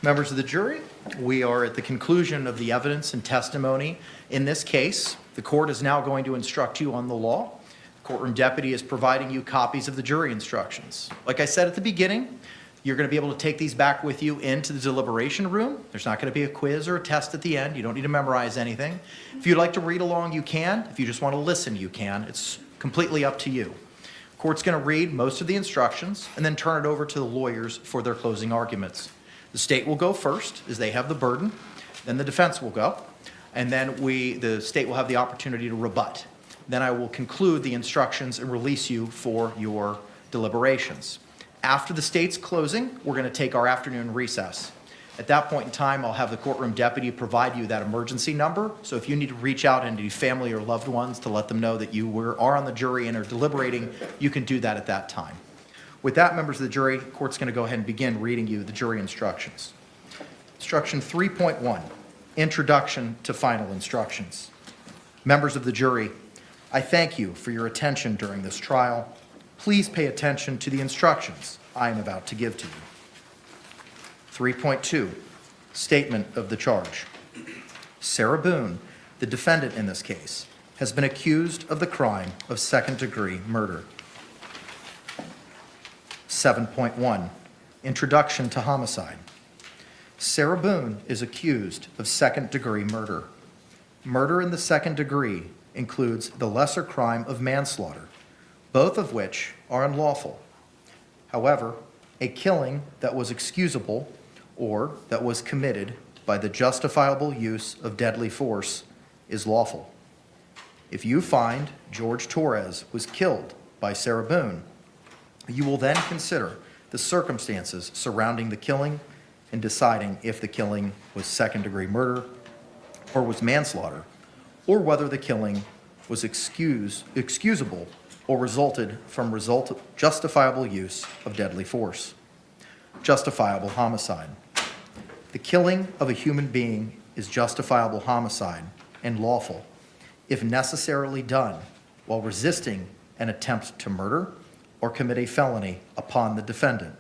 Members of the jury, we are at the conclusion of the evidence and testimony in this case. The court is now going to instruct you on the law. The courtroom deputy is providing you copies of the jury instructions. Like I said at the beginning, you're going to be able to take these back with you into the deliberation room. There's not going to be a quiz or a test at the end. You don't need to memorize anything. If you'd like to read along, you can. If you just want to listen, you can. It's completely up to you. The court's going to read most of the instructions and then turn it over to the lawyers for their closing arguments. The state will go first, as they have the burden. Then the defense will go. And then the state will have the opportunity to rebut. Then I will conclude the instructions and release you for your deliberations. After the state's closing, we're going to take our afternoon recess. At that point in time, I'll have the courtroom deputy provide you that emergency number. So if you need to reach out into family or loved ones to let them know that you are on the jury and are deliberating, you can do that at that time. With that, members of the jury, the court's going to go ahead and begin reading you the jury instructions. Instruction 3.1, Introduction to Final Instructions. Members of the jury, I thank you for your attention during this trial. Please pay attention to the instructions I am about to give to you. 3.2, Statement of the Charge. Sarah Boone, the defendant in this case, has been accused of the crime of second-degree murder. 7.1, Introduction to Homicide. Sarah Boone is accused of second-degree murder. Murder in the second degree includes the lesser crime of manslaughter, both of which are unlawful. However, a killing that was excusable or that was committed by the justifiable use of deadly force is lawful. If you find Jorge Torres was killed by Sarah Boone, you will then consider the circumstances surrounding the killing in deciding if the killing was second-degree murder or was manslaughter, or whether the killing was excusable or resulted from justifiable use of deadly force. Justifiable homicide. The killing of a human being is justifiable homicide and lawful if necessarily done while resisting an attempt to murder or commit a felony upon the defendant,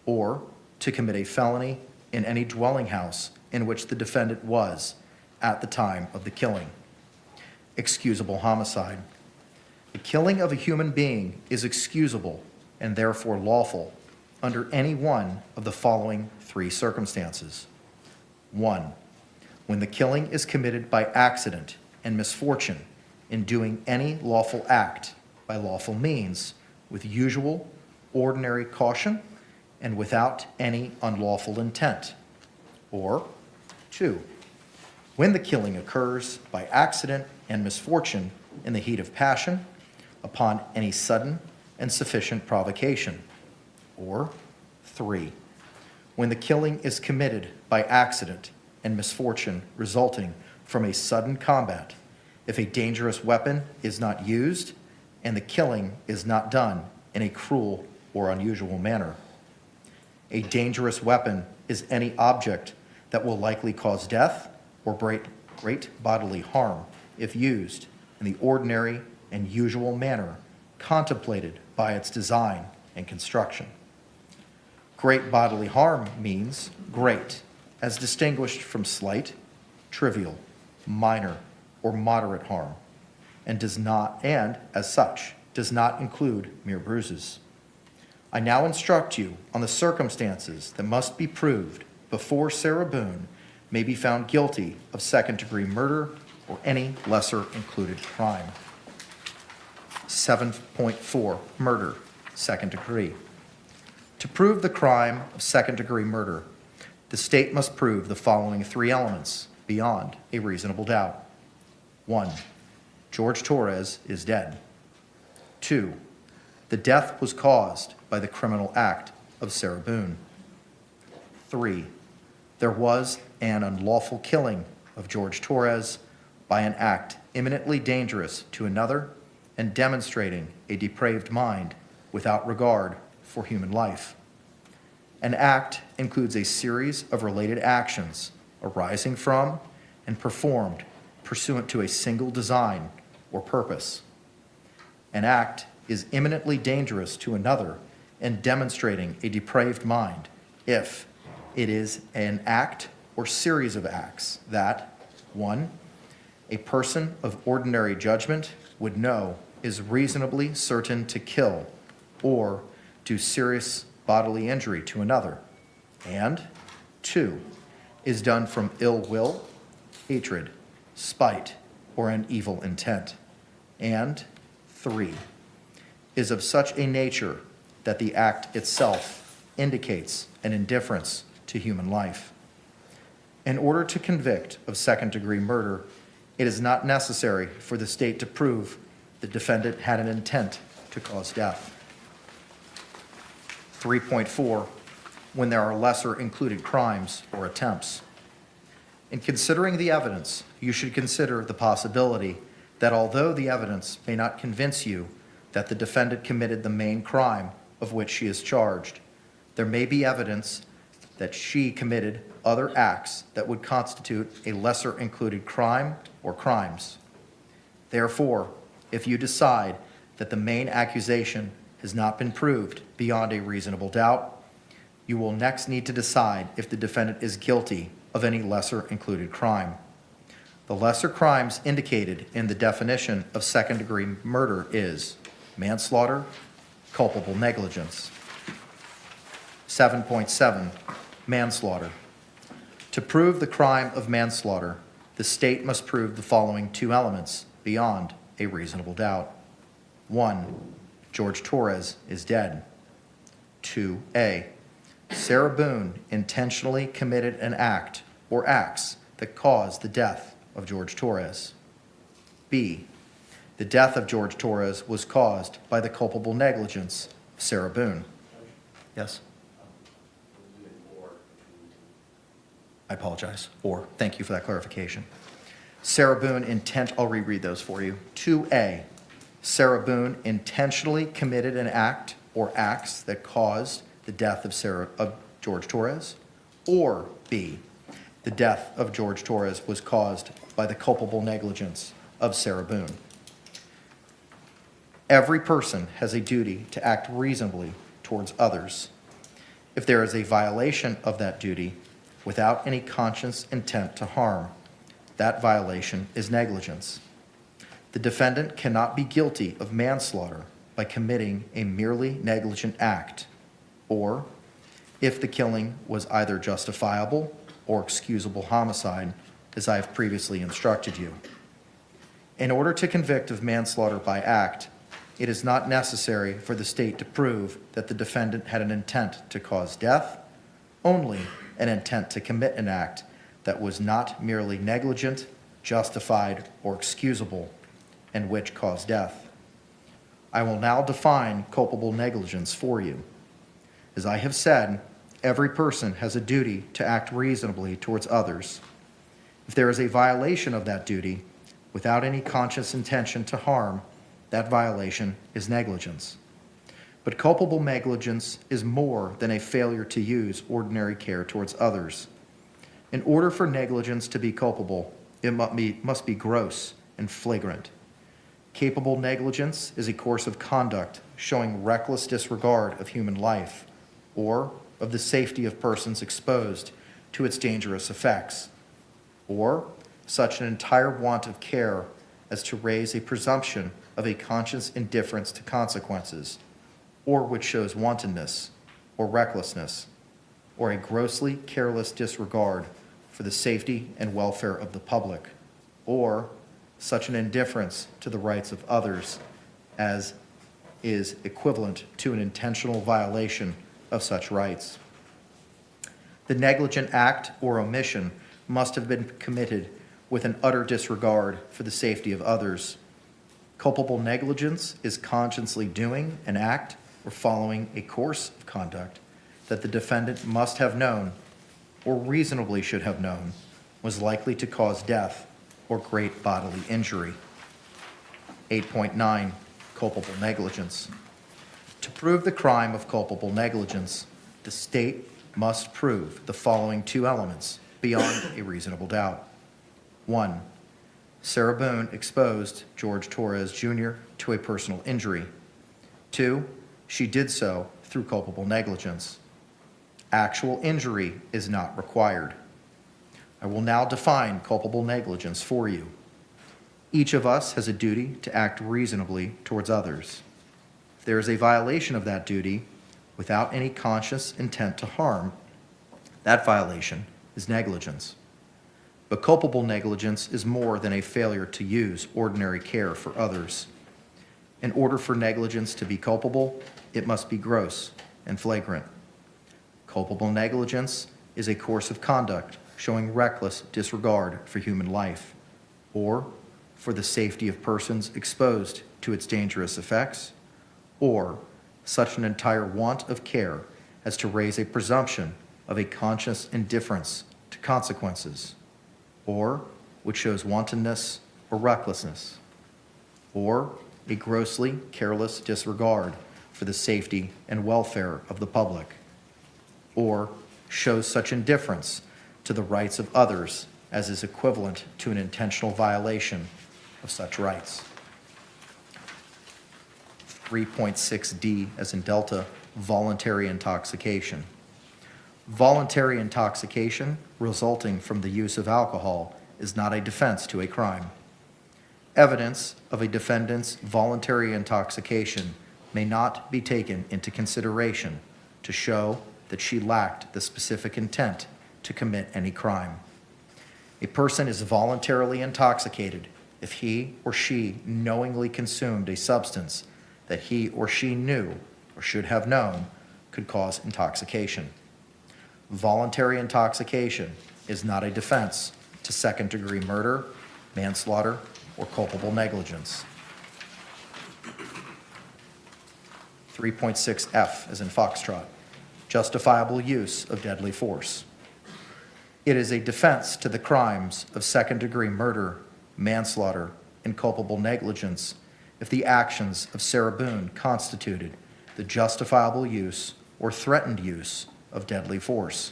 or to commit a felony in any dwelling house in which the defendant was at the time of the killing. Excusable homicide. The killing of a human being is excusable and therefore lawful under any one of the following three circumstances. 1, when the killing is committed by accident and misfortune in doing any lawful act by lawful means with usual, ordinary caution and without any unlawful intent. Or 2, when the killing occurs by accident and misfortune in the heat of passion upon any sudden and sufficient provocation. Or 3, when the killing is committed by accident and misfortune resulting from a sudden combat, if a dangerous weapon is not used and the killing is not done in a cruel or unusual manner. A dangerous weapon is any object that will likely cause death or great bodily harm if used in the ordinary and usual manner contemplated by its design and construction. Great bodily harm means great, as distinguished from slight, trivial, minor, or moderate harm, and as such, does not include mere bruises. I now instruct you on the circumstances that must be proved before Sarah Boone may be found guilty of second-degree murder or any lesser included crime. 7.4, Murder, second degree. To prove the crime of second-degree murder, the state must prove the following three elements beyond a reasonable doubt. 1, Jorge Torres is dead. 2, the death was caused by the criminal act of Sarah Boone. 3, there was an unlawful killing of Jorge Torres by an act imminently dangerous to another and demonstrating a depraved mind without regard for human life. An act includes a series of related actions arising from and performed pursuant to a single design or purpose. An act is imminently dangerous to another and demonstrating a depraved mind if It is an act or series of acts that, 1, a person of ordinary judgment would know is reasonably certain to kill or do serious bodily injury to another, and 2, is done from ill will, hatred, spite, or an evil intent, and 3, is of such a nature that the act itself indicates an indifference to human life. In order to convict of second-degree murder, it is not necessary for the state to prove the defendant had an intent to cause death. 3.4, when there are lesser included crimes or attempts. In considering the evidence, you should consider the possibility that although the evidence may not convince you that the defendant committed the main crime of which she is charged, there may be evidence that she committed other acts that would constitute a lesser included crime or crimes. Therefore, if you decide that the main accusation has not been proved beyond a reasonable doubt, you will next need to decide if the defendant is guilty of any lesser included crime. The lesser crimes indicated in the definition of second-degree murder is manslaughter, culpable negligence. 7.7, manslaughter. To prove the crime of manslaughter, the state must prove the following two elements beyond a reasonable doubt. 1, George Torres is dead. 2A, Sarah Boone intentionally committed an act or acts that caused the death of George Torres. B, the death of George Torres was caused by the culpable negligence of Sarah Boone. Yes? I apologize. Or, thank you for that clarification. Sarah Boone I'll reread those for you. 2A, Sarah Boone intentionally committed an act or acts that caused the death of George Torres. Or B, the death of George Torres was caused by the culpable negligence of Sarah Boone. Every person has a duty to act reasonably towards others. If there is a violation of that duty without any conscious intent to harm, that violation is negligence. The defendant cannot be guilty of manslaughter by committing a merely negligent act, or if the killing was either justifiable or excusable homicide, as I have previously instructed you. In order to convict of manslaughter by act, it is not necessary for the state to prove that the defendant had an intent to cause death, only an intent to commit an act that was not merely negligent, justified, or excusable, and which caused death. I will now define culpable negligence for you. As I have said, every person has a duty to act reasonably towards others. If there is a violation of that duty without any conscious intention to harm, that violation is negligence. But culpable negligence is more than a failure to use ordinary care towards others. In order for negligence to be culpable, it must be gross and flagrant. Capable negligence is a course of conduct showing reckless disregard of human life or of the safety of persons exposed to its dangerous effects, or such an entire want of care as to raise a presumption of a conscious indifference to consequences, or which shows wantonness or recklessness, or a grossly careless disregard for the safety and welfare of the public, or such an indifference to the rights of others as is equivalent to an intentional violation of such rights. The negligent act or omission must have been committed with an utter disregard for the safety of others. Culpable negligence is consciously doing an act or following a course of conduct that the defendant must have known, or reasonably should have known, was likely to cause death or great bodily injury. 8.9, culpable negligence. To prove the crime of culpable negligence, the state must prove the following two elements beyond a reasonable doubt. 1, Sarah Boone exposed George Torres Jr. to a personal injury. 2, she did so through culpable negligence. Actual injury is not required. I will now define culpable negligence for you. Each of us has a duty to act reasonably towards others. If there is a violation of that duty without any conscious intent to harm, that violation is negligence. But culpable negligence is more than a failure to use ordinary care for others. In order for negligence to be culpable, it must be gross and flagrant. Culpable negligence is a course of conduct showing reckless disregard for human life, or for the safety of persons exposed to its dangerous effects, or such an entire want of care as to raise a presumption of a conscious indifference to consequences, or which shows wantonness or recklessness, or a grossly careless disregard for the safety and welfare of the public, or shows such indifference to the rights of others as is equivalent to an intentional violation of such rights. 3.6D, as in Delta, voluntary intoxication. Voluntary intoxication resulting from the use of alcohol is not a defense to a crime. Evidence of a defendant's voluntary intoxication may not be taken into consideration to show that she lacked the specific intent to commit any crime. A person is voluntarily intoxicated if he or she knowingly consumed a substance that he or she knew or should have known could cause intoxication. Voluntary intoxication is not a defense to second-degree murder, manslaughter, or culpable negligence. 3.6F, as in Foxtrot, justifiable use of deadly force. It is a defense to the crimes of second-degree murder, manslaughter, and culpable negligence if the actions of Sarah Boone constituted the justifiable use or threatened use of deadly force.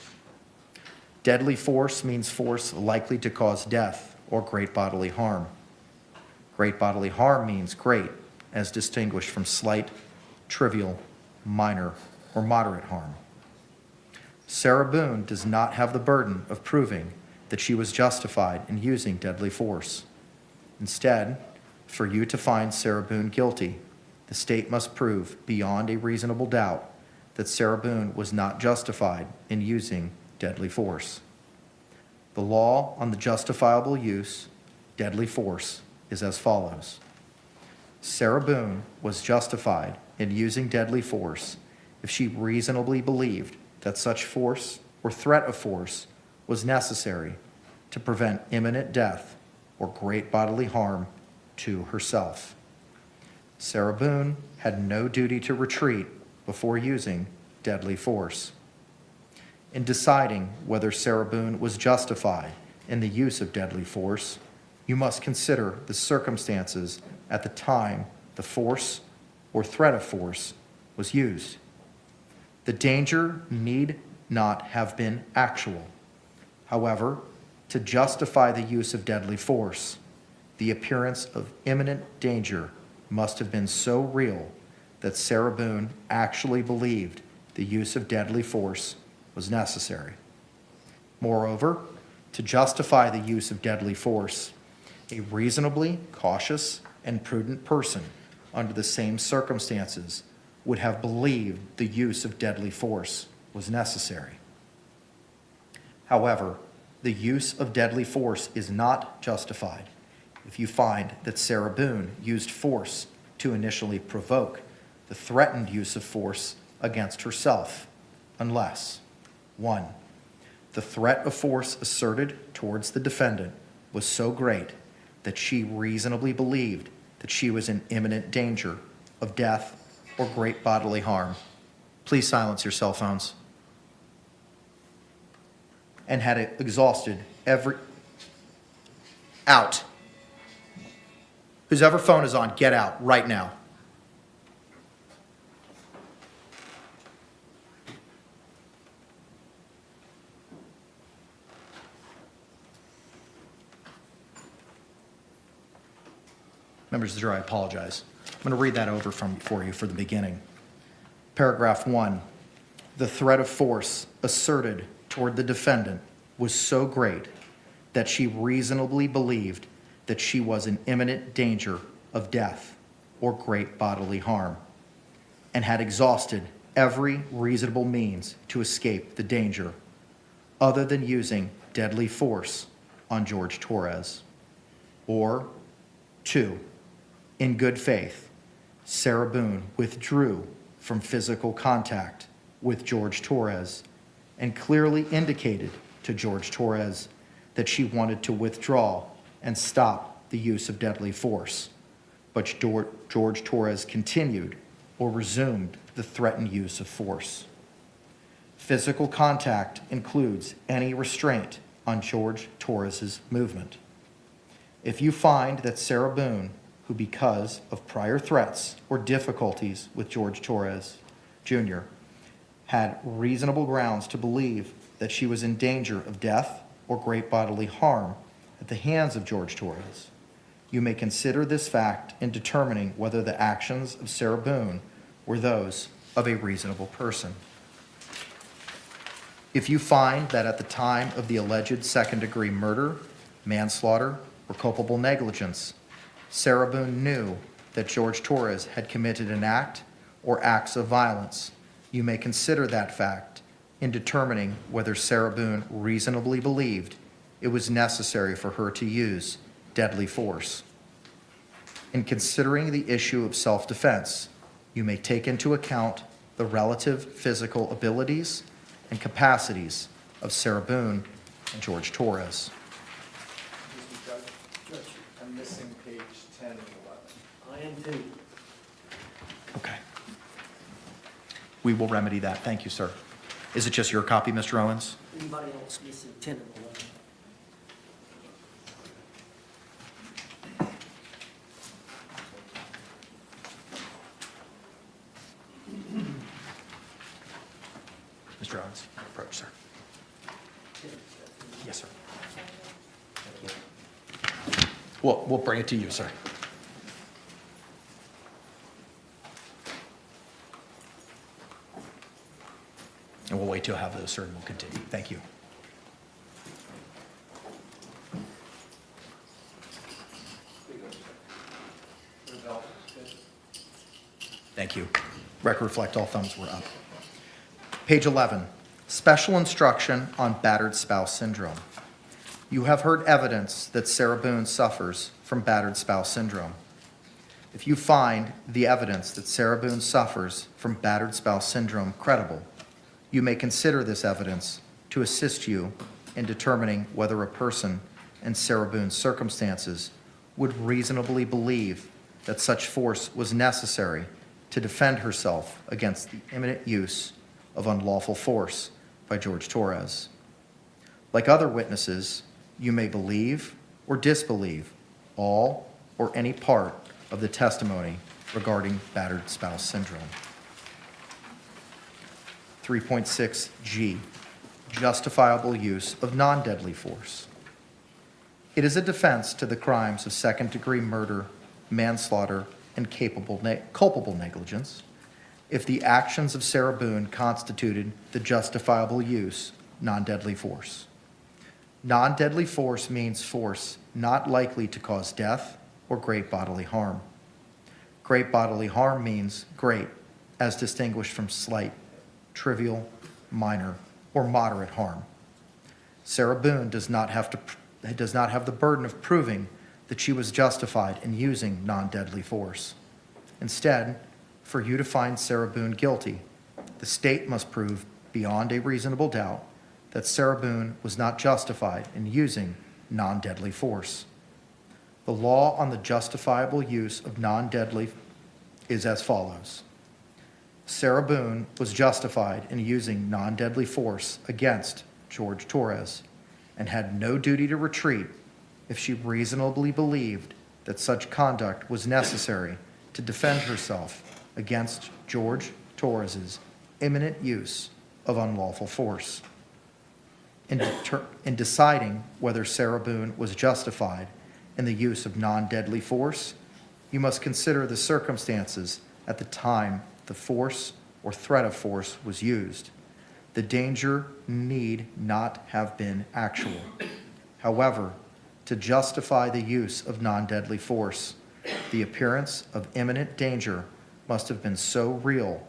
Deadly force means force likely to cause death or great bodily harm. Great bodily harm means great, as distinguished from slight, trivial, minor, or moderate harm. Sarah Boone does not have the burden of proving that she was justified in using deadly force. Instead, for you to find Sarah Boone guilty, the state must prove beyond a reasonable doubt that Sarah Boone was not justified in using deadly force. The law on the justifiable use, deadly force, is as follows. Sarah Boone was justified in using deadly force if she reasonably believed that such force or threat of force was necessary to prevent imminent death or great bodily harm to herself. Sarah Boone had no duty to retreat before using deadly force. In deciding whether Sarah Boone was justified in the use of deadly force, you must consider the circumstances at the time the force or threat of force was used. The danger need not have been actual. However, to justify the use of deadly force, the appearance of imminent danger must have been so real that Sarah Boone actually believed the use of deadly force was necessary. Moreover, to justify the use of deadly force, a reasonably cautious and prudent person under the same circumstances would have believed the use of deadly force was necessary. However, the use of deadly force is not justified if you find that Sarah Boone used force to initially provoke the threatened use of force against herself, unless 1. The threat of force asserted towards the defendant was so great that she reasonably believed that she was in imminent danger of death or great bodily harm. Please silence your cell phones. And had exhausted every... Out. Whosever phone is on, get out right now. Members of the jury, I apologize. I'm going to read that over for you for the beginning. Paragraph 1. the threat of force asserted toward the defendant was so great that she reasonably believed that she was in imminent danger of death or great bodily harm, and had exhausted every reasonable means to escape the danger other than using deadly force on George Torres. Or 2, in good faith, Sarah Boone withdrew from physical contact with George Torres and clearly indicated to George Torres that she wanted to withdraw and stop the use of deadly force, but George Torres continued or resumed the threatened use of force. Physical contact includes any restraint on George Torres's movement. If you find that Sarah Boone, who because of prior threats or difficulties with Jorge Torres Jr., had reasonable grounds to believe that she was in danger of death or great bodily harm at the hands of Jorge Torres, you may consider this fact in determining whether the actions of Sarah Boone were those of a reasonable person. If you find that at the time of the alleged second-degree murder, manslaughter, or culpable negligence, Sarah Boone knew that Jorge Torres had committed an act or acts of violence, you may consider that fact in determining whether Sarah Boone reasonably believed it was necessary for her to use deadly force. In considering the issue of self-defense, you may take into account the relative physical abilities and capacities of Sarah Boone and Jorge Torres. Judge, I'm missing page 10 and 11. I am too. Okay. We will remedy that. Thank you, sir. Is it just your copy, Mr. Owens? Anybody else missing 10 and 11? Mr. Owens, approach, sir. Yes, sir. Thank you. We'll bring it to you, sir. And we'll wait till I have those, sir, and we'll continue. Thank you. Thank you. Record reflect all thumbs were up. Page 11, special instruction on battered spouse syndrome. You have heard evidence that Sarah Boone suffers from battered spouse syndrome. If you find the evidence that Sarah Boone suffers from battered spouse syndrome credible, you may consider this evidence to assist you in determining whether a person in Sarah Boone's circumstances would reasonably believe that such force was necessary to defend herself against the imminent use of unlawful force by Jorge Torres. Like other witnesses, you may believe or disbelieve all or any part of the testimony regarding battered spouse syndrome. 3.6G, justifiable use of non-deadly force. It is a defense to the crimes of second-degree murder, manslaughter, and culpable negligence if the actions of Sarah Boone constituted the justifiable use non-deadly force. Non-deadly force means force not likely to cause death or great bodily harm. Great bodily harm means great, as distinguished from slight, trivial, minor, or moderate harm. Sarah Boone does not have the burden of proving that she was justified in using non-deadly force. Instead, for you to find Sarah Boone guilty, the state must prove beyond a reasonable doubt that Sarah Boone was not justified in using non-deadly force. The law on the justifiable use of non-deadly is as follows. Sarah Boone was justified in using non-deadly force against Jorge Torres and had no duty to retreat if she reasonably believed that such conduct was necessary to defend herself against Jorge Torres's imminent use of unlawful force. In deciding whether Sarah Boone was justified in the use of non-deadly force, you must consider the circumstances at the time the force or threat of force was used the danger need not have been actual. However, to justify the use of non-deadly force, the appearance of imminent danger must have been so real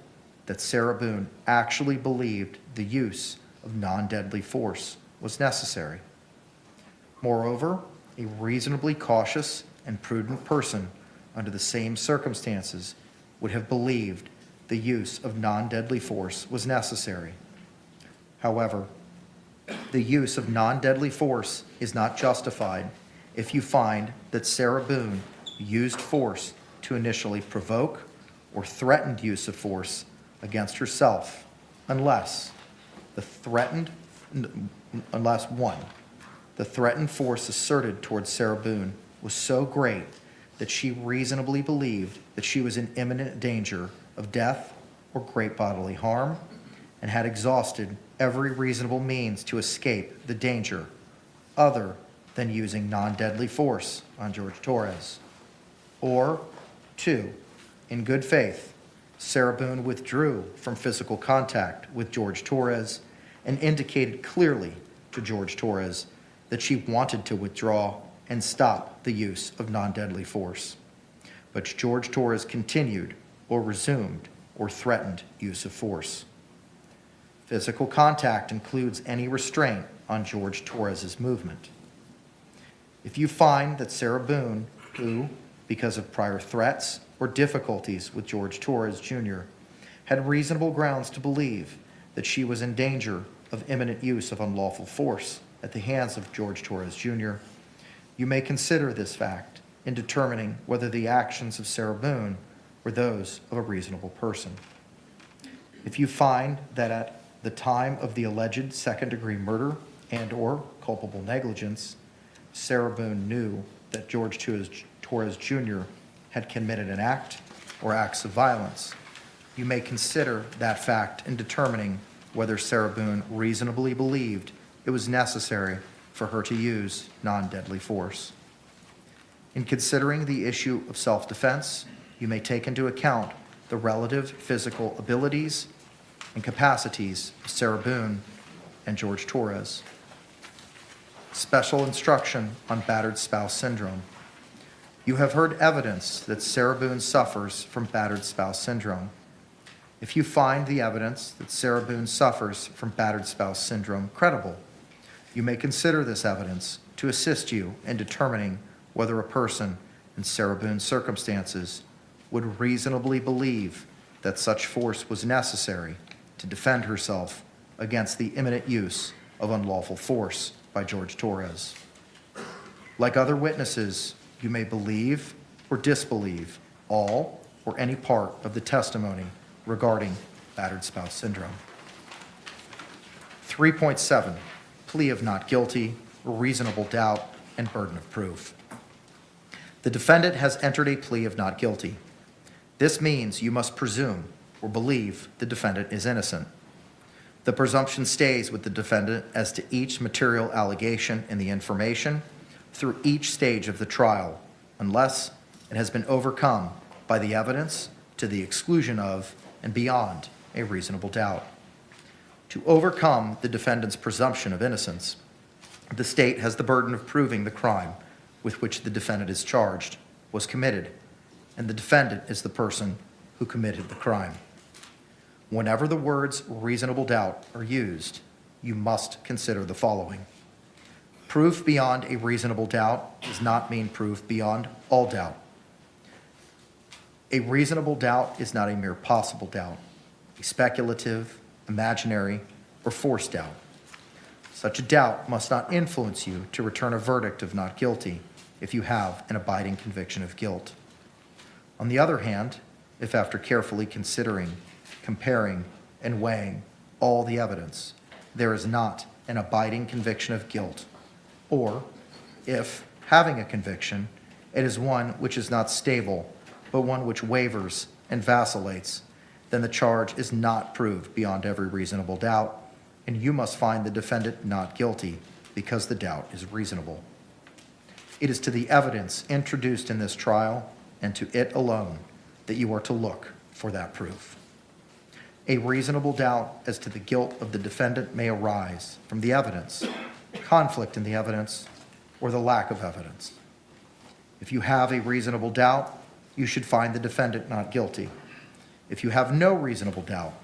that Sarah Boone actually believed the use of non-deadly force was necessary. Moreover, a reasonably cautious and prudent person under the same circumstances would have believed the use of non-deadly force was necessary. However, the use of non-deadly force is not justified if you find that Sarah Boone used force to initially provoke or threatened use of force against herself, unless one, the threatened force asserted towards Sarah Boone was so great that she reasonably believed that she was in imminent danger of death or great bodily harm, and had exhausted every reasonable means to escape the danger other than using non-deadly force on George Torres. Or, 2, in good faith, Sarah Boone withdrew from physical contact with George Torres and indicated clearly to George Torres that she wanted to withdraw and stop the use of non-deadly force. But George Torres continued or resumed or threatened use of force. Physical contact includes any restraint on George Torres's movement. If you find that Sarah Boone, who, because of prior threats or difficulties with Jorge Torres Jr., had reasonable grounds to believe that she was in danger of imminent use of unlawful force at the hands of Jorge Torres Jr., you may consider this fact in determining whether the actions of Sarah Boone were those of a reasonable person. If you find that at the time of the alleged second-degree murder and/or culpable negligence, Sarah Boone knew that Jorge Torres Jr. had committed an act or acts of violence, you may consider that fact in determining whether Sarah Boone reasonably believed it was necessary for her to use non-deadly force. In considering the issue of self-defense, you may take into account the relative physical abilities and capacities of Sarah Boone and Jorge Torres. Special instruction on battered spouse syndrome. You have heard evidence that Sarah Boone suffers from battered spouse syndrome. If you find the evidence that Sarah Boone suffers from battered spouse syndrome credible, you may consider this evidence to assist you in determining whether a person in Sarah Boone's circumstances would reasonably believe that such force was necessary to defend herself against the imminent use of unlawful force by Jorge Torres. Like other witnesses, you may believe or disbelieve all or any part of the testimony regarding battered spouse syndrome. 3.7, plea of not guilty, reasonable doubt, and burden of proof. The defendant has entered a plea of not guilty. This means you must presume or believe the defendant is innocent. The presumption stays with the defendant as to each material allegation in the information through each stage of the trial, unless it has been overcome by the evidence to the exclusion of and beyond a reasonable doubt. To overcome the defendant's presumption of innocence, the state has the burden of proving the crime with which the defendant is charged was committed, and the defendant is the person who committed the crime. Whenever the words reasonable doubt are used, you must consider the following. Proof beyond a reasonable doubt does not mean proof beyond all doubt. A reasonable doubt is not a mere possible doubt, a speculative, imaginary, or forced doubt. Such a doubt must not influence you to return a verdict of not guilty if you have an abiding conviction of guilt. On the other hand, if after carefully considering, comparing, and weighing all the evidence, there is not an abiding conviction of guilt, or if, having a conviction, it is one which is not stable, but one which wavers and vacillates, then the charge is not proved beyond every reasonable doubt, and you must find the defendant not guilty because the doubt is reasonable. It is to the evidence introduced in this trial and to it alone that you are to look for that proof. A reasonable doubt as to the guilt of the defendant may arise from the evidence, conflict in the evidence, or the lack of evidence. If you have a reasonable doubt, you should find the defendant not guilty. If you have no reasonable doubt,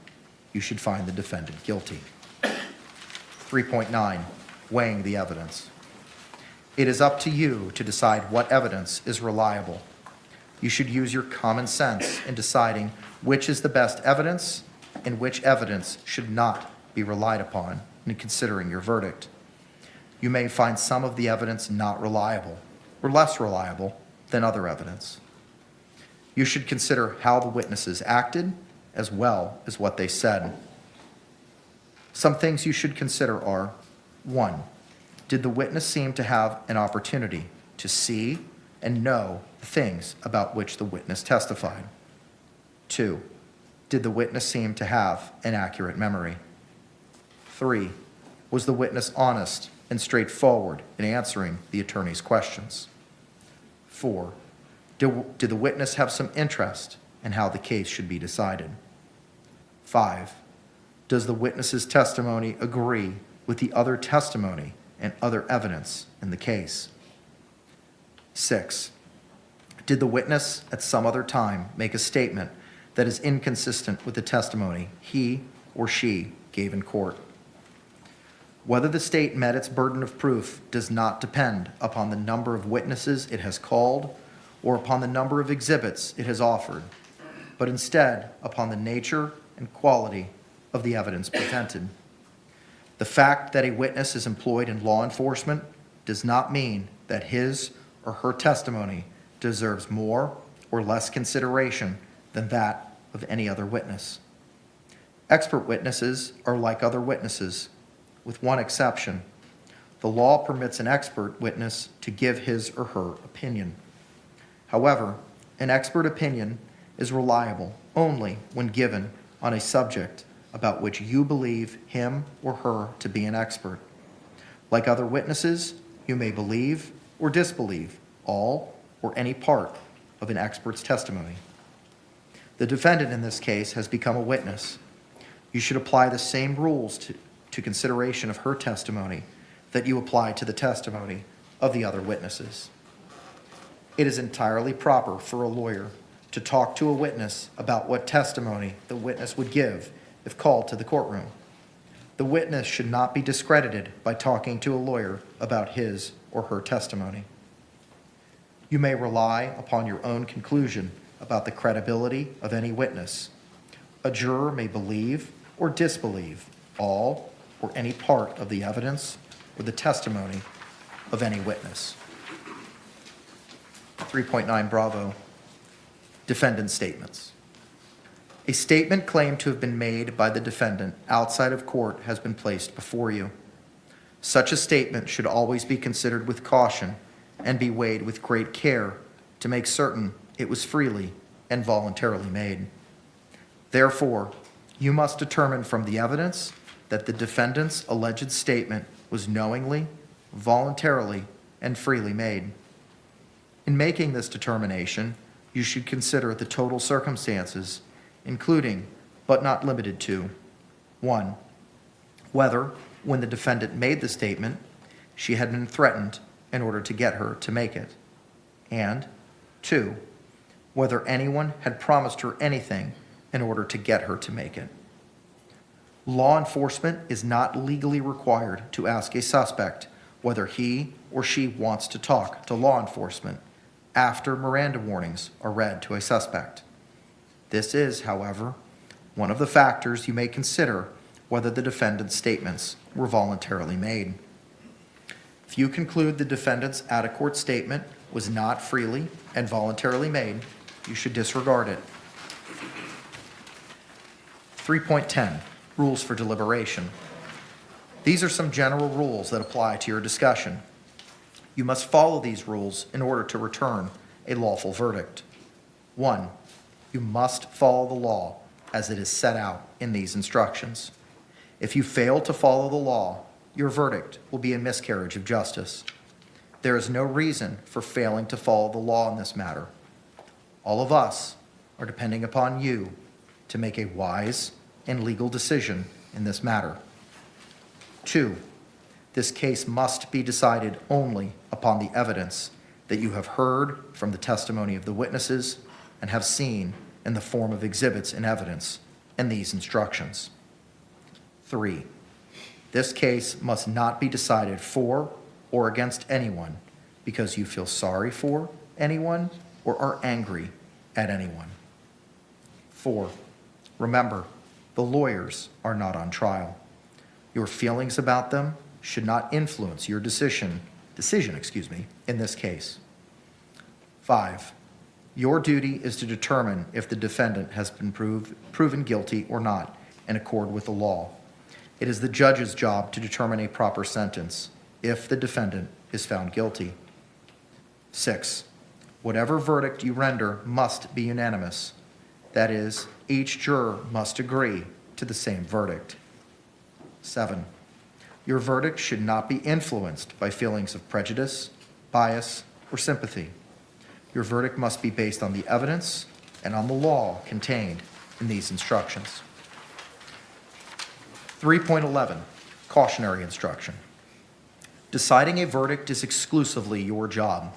you should find the defendant guilty. 3.9, weighing the evidence. It is up to you to decide what evidence is reliable. You should use your common sense in deciding which is the best evidence and which evidence should not be relied upon in considering your verdict. You may find some of the evidence not reliable or less reliable than other evidence. You should consider how the witnesses acted as well as what they said. Some things you should consider are: 1, did the witness seem to have an opportunity to see and know the things about which the witness testified? 2, did the witness seem to have an accurate memory? 3, was the witness honest and straightforward in answering the attorney's questions? 4, did the witness have some interest in how the case should be decided? 5, does the witness's testimony agree with the other testimony and other evidence in the case? 6, did the witness at some other time make a statement that is inconsistent with the testimony he or she gave in court? Whether the state met its burden of proof does not depend upon the number of witnesses it has called or upon the number of exhibits it has offered, but instead upon the nature and quality of the evidence presented. The fact that a witness is employed in law enforcement does not mean that his or her testimony deserves more or less consideration than that of any other witness. Expert witnesses are like other witnesses, with one exception. The law permits an expert witness to give his or her opinion. However, an expert opinion is reliable only when given on a subject about which you believe him or her to be an expert. Like other witnesses, you may believe or disbelieve all or any part of an expert's testimony. The defendant in this case has become a witness. You should apply the same rules to consideration of her testimony that you apply to the testimony of the other witnesses. It is entirely proper for a lawyer to talk to a witness about what testimony the witness would give if called to the courtroom. The witness should not be discredited by talking to a lawyer about his or her testimony. You may rely upon your own conclusion about the credibility of any witness. A juror may believe or disbelieve all or any part of the evidence or the testimony of any witness. 3.9 Bravo, defendant statements. A statement claimed to have been made by the defendant outside of court has been placed before you. Such a statement should always be considered with caution and be weighed with great care to make certain it was freely and voluntarily made. Therefore, you must determine from the evidence that the defendant's alleged statement was knowingly, voluntarily, and freely made. In making this determination, you should consider the total circumstances, including, but not limited to: 1, whether, when the defendant made the statement, she had been threatened in order to get her to make it, and 2, whether anyone had promised her anything in order to get her to make it. Law enforcement is not legally required to ask a suspect whether he or she wants to talk to law enforcement after Miranda warnings are read to a suspect. This is, however, one of the factors you may consider whether the defendant's statements were voluntarily made. If you conclude the defendant's out-of-court statement was not freely and voluntarily made, you should disregard it. 3.10, rules for deliberation. These are some general rules that apply to your discussion. You must follow these rules in order to return a lawful verdict. 1, you must follow the law as it is set out in these instructions. If you fail to follow the law, your verdict will be a miscarriage of justice. There is no reason for failing to follow the law in this matter. All of us are depending upon you to make a wise and legal decision in this matter. 2, this case must be decided only upon the evidence that you have heard from the testimony of the witnesses and have seen in the form of exhibits and evidence in these instructions. 3, this case must not be decided for or against anyone because you feel sorry for anyone or are angry at anyone. 4, remember, the lawyers are not on trial. Your feelings about them should not influence your decision in this case. 5, your duty is to determine if the defendant has been proven guilty or not in accord with the law. It is the judge's job to determine a proper sentence if the defendant is found guilty. 6, whatever verdict you render must be unanimous. That is, each juror must agree to the same verdict. 7, your verdict should not be influenced by feelings of prejudice, bias, or sympathy. Your verdict must be based on the evidence and on the law contained in these instructions. 3.11, cautionary instruction. Deciding a verdict is exclusively your job.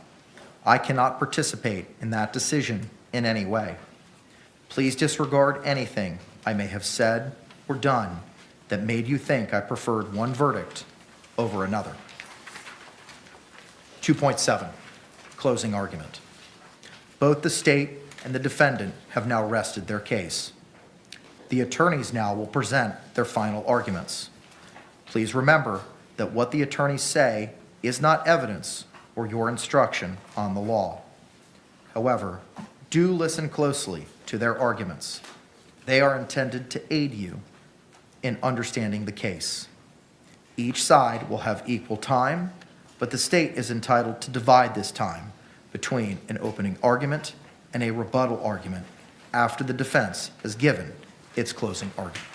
I cannot participate in that decision in any way. Please disregard anything I may have said or done that made you think I preferred one verdict over another. 2.7, closing argument. Both the state and the defendant have now rested their case. The attorneys now will present their final arguments. Please remember that what the attorneys say is not evidence or your instruction on the law. However, do listen closely to their arguments. They are intended to aid you in understanding the case. Each side will have equal time, but the state is entitled to divide this time between an opening argument and a rebuttal argument after the defense has given its closing argument.